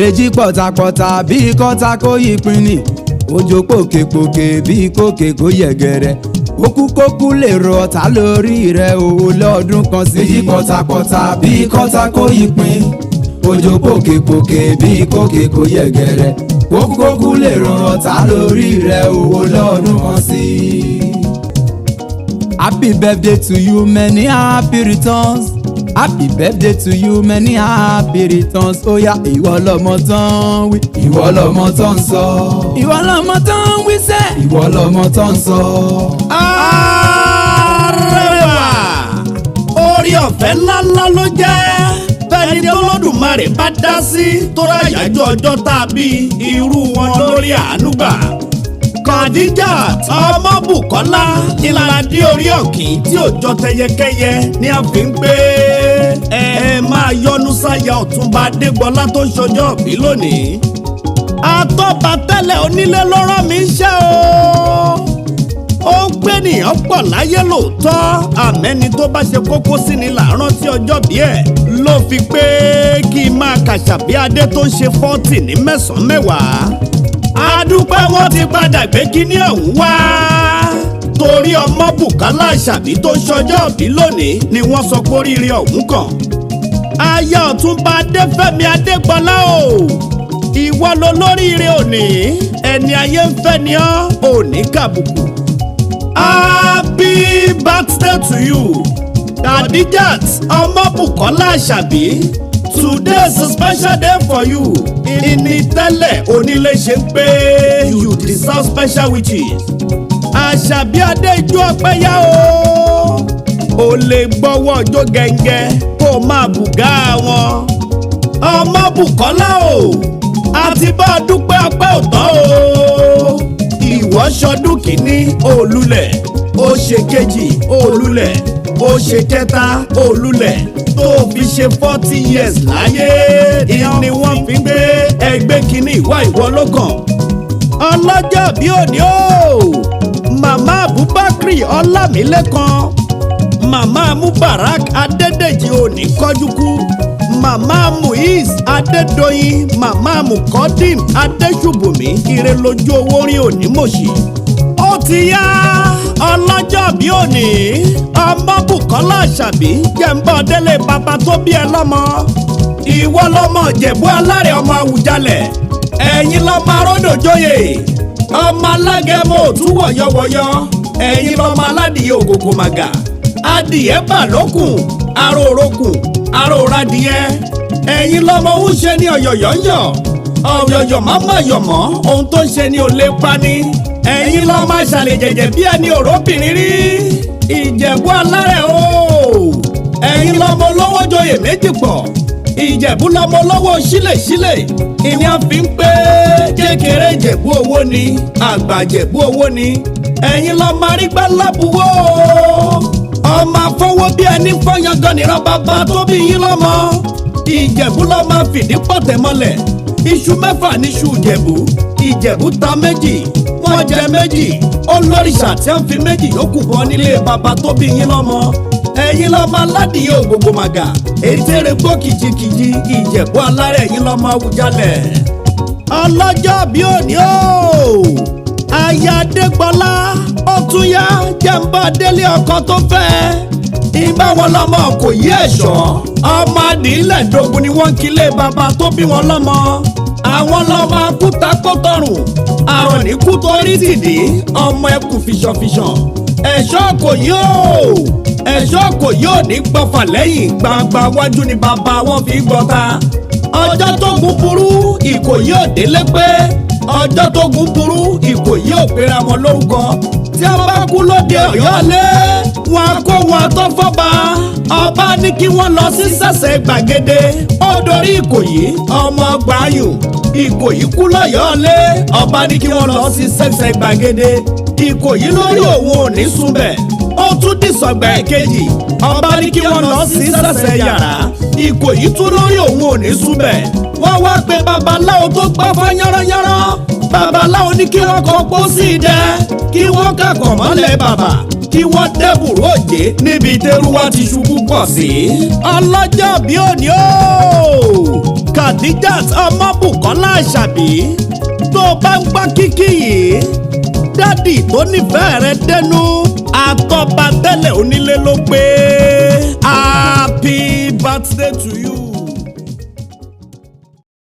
èjì pọ̀tàpọ̀tà bíi kọ́ta kó yí pinni òjò pòkèpòkè bíi kòkè kó yẹ̀gẹ̀rẹ̀ kókúkókú lè rọ ọ̀tá lórí rẹ̀ òwò lọ́dún kan sí. èjì pọ̀tàpọ̀tà bíi kọ́ta kó yí pin òjò pòkèpòkè bíi kòkè kó yẹ̀gẹ̀rẹ̀ kókúkókú lè rọ ọ̀tá lórí rẹ̀ òwò lọ́dún kan sí. Happy birthday to you, many happy returns. Happy birthday to you, many happy returns. Oya, ìwọ lọmọ tán wí. Ìwọ lọmọ tán sọ. Ìwọ lọmọ tán wí sẹ́. Ìwọ lọmọ tán sọ. Arẹwà orí ọ̀fẹ́ ńláńlá ló jẹ́ bẹ́ẹ̀ni tí Olódùmarè bá dá sí tó ráyàjọ́ ọjọ́ tá a bí irú wọn lórí àánú gbà. Khadijat ọmọ Bùkọ́lá ìlàdí orí ọ̀kìn tí òjò tẹyẹkẹyẹ ní a fi ń gbé. Ẹ máa yọnu sáyà Ọ̀túnba Adégbọlá tó ń ṣọjọ́ bí lónìí. Àtọ́ba tẹ́lẹ̀ onílé ló rán mi iṣẹ́ o. Ó ń gbé nìyàn pọ̀ láyé lóòótọ́ àmẹ́ni tó bá ṣe kókó sí ni làárọ̀ tí ọjọ́ bí ẹ̀ ló fi pé kí n máa kàṣàbí adé tó ń ṣe 40 ní mẹ́sàn-án mẹ́wàá. Adúpẹ́ wọn ti padà gbé kíní ọ̀hún wá. Torí ọmọ Bùkọ́lá Àṣàbí tó ń ṣọjọ́ bí lónìí ni wọ́n sọ pé oríire ọ̀hún kàn. Aya Ọ̀túnba Adéfẹ́mi Adégbọlá o. Ìwọ lo lóríire òní. Ẹni ayé ń fẹ́ ni ọ́ òní kàbùkù. Happy birthday to you. Khadijat ọmọ Bùkọ́lá Àṣàbí. Today is a special day for you. Ìní tẹ́lẹ̀ onílé ṣe ń pé you deserve special wishes. Àṣàbí adé ijó ọpẹ́ yá o. O lè gbọ́wọ́ ọjọ́ gẹ́ngẹ́ kó o máa bùgá wọn. Ọmọ Bùkọ́lá o. Àti bá a dúpẹ́ ọpẹ́ òtọ́ o. Ìwọ ṣọdún kìíní olúlẹ̀. Ó ṣe kejì olúlẹ̀. Ó ṣe kẹta olúlẹ̀. Tó fi ṣe 40 years láyé ni wọ́n fi gbé ẹgbẹ́ kínní ìwọ lọ́kàn. Ọlọ́jọ́ bí òní o. Màmá Abubakar Ọlámilékan. Màmá Mubarak Adédèjì òní kọ́júkú. Màmá Muiz Adédoyin. Màmá Mukodim Adéṣubùmí. Ire lójú owó rí òní mòṣì. Ó ti yá ọlọ́jọ́ bí òní ọmọ Bùkọ́lá Àṣàbí jẹ́ǹbọ̀ délé bàbá tó bí ẹ lọ́mọ. Ìwọ lọ́mọ Ìjẹ̀bú alárẹ̀ ọmọ Àwùjalẹ̀. Ẹ̀yin lọ́mọ Aródòjòyè. Ọmọ Alágẹmọ òtún wọ̀yọ̀wọ̀yọ̀. Ẹ̀yin lọ́mọ Aládìyẹ Ògògò Màgà. Adìyẹ bà lókùn. Aró orókùn. Aró òradìyẹ. Ẹ̀yin lọ́mọ ń ṣe ní ọ̀yọ̀yọ̀yọ̀. Ọ̀yọ̀yọ̀ má má yọ̀mọ́. Ohun tó ń ṣe ní olè pani. Ẹ̀yin lọ́ máa ṣàlẹ̀ jẹ̀jẹ̀ bí ẹni òróbìnrin rí. Ìjẹ̀bú alárẹ̀ o. Ẹ̀yin lọ́mọ olówó joyè méjì pọ̀. Ìjẹ̀bú lọ́mọ olówó sílẹ̀sílẹ̀. Ìní a fi ń pé kékeré Ìjẹ̀bú owó ni. Àgbà Ìjẹ̀bú owó ni. Ẹ̀yin lọ́mọ arígbá lábúwó. Ọmọ afọwọ́ bí ẹni fọyángan nìran bàbá tó bí yín lọ́mọ. Ìjẹ̀bú lọ́mọ fìdí pọ̀tẹ́ mọ́lẹ̀. Iṣu mẹ́fà níṣu Ìjẹ̀bú. Ìjẹ̀bú ta méjì. Wọ́n jẹ méjì. Olórìṣà tí wọ́n fi méjì yòókù bọ́ nílé bàbá tó bí yín lọ́mọ. Ẹ̀yin lọ́mọ Aládìyẹ Ògògò Màgà. Ètèrè gbó kìjikìji. Ìjẹ̀bú alárẹ̀ ẹ̀yin lọ́mọ Àwùjalẹ̀. Ọlọ́jọ́ bí òní o. Aya Adégbọlá ó tún yá jẹ́ǹbọ̀ délé ọkọ tó fẹ́. Ìbá wọn lọ́mọ kò yí ẹ̀ṣọ́. Ọmọ adìílẹ̀ dógún ni wọ́n kílé bàbá tó bí wọn lọ́mọ. Àwọn lọ́mọ akúta kó tọrùn. Àrùn ní kú torí tìdí. Ọmọ ẹkù fìṣànfìṣàn. Ẹ̀ṣọ́ kò yóò. Ẹ̀ṣọ́ kò yóò ní gbọ́fà lẹ́yìn. Gbangba wájú ni bàbá wọn fi gbọ́ta. Ọjọ́ tó gún burú Ìkòyí ò délé pé. Ọjọ́ tó gún burú Ìkòyí ò pera wọn lórúkọ. Tí a bá kú lóde Ọ̀yọ́ lé. Wọn á kó wọn tó fọ́ba. Ọba ní kí wọ́n lọ sí Sẹ̀sẹ̀ Gbàgede. Ó dorí Ìkòyí ọmọ gbàyùn. Ìkòyí kú lọ́yọ́ lé. Ọba ní kí wọ́n lọ sí Sẹ̀sẹ̀ Gbàgede. Ìkòyí lórí òun ò ní súnbẹ̀. Ó tún dìsọ̀gbà kejì. Ọba ní kí wọ́n lọ sí Sẹ̀sẹ̀ Yàrá. Ìkòyí tún lórí òun ò ní súnbẹ̀. Wọ́n wá pe babaláwo tó gbọ́ fún yánranyánran. babaláwo ní kí wọ́n kọ pósí idẹ kí wọ́n kàkọ̀ mọ́lẹ̀ bàbà kí wọ́n dẹ́bùrú òjé níbi tẹ́rùwá ti ṣubú pọ̀ sí. ọlọ́jọ́ bí òní o Khadijat ọmọbùkọ́lá àṣàbí tó bá ń gbá kíkì yìí dádì tó nífẹ̀ẹ́ rẹ dẹnu àtọ́ba tẹ́lẹ̀ onílé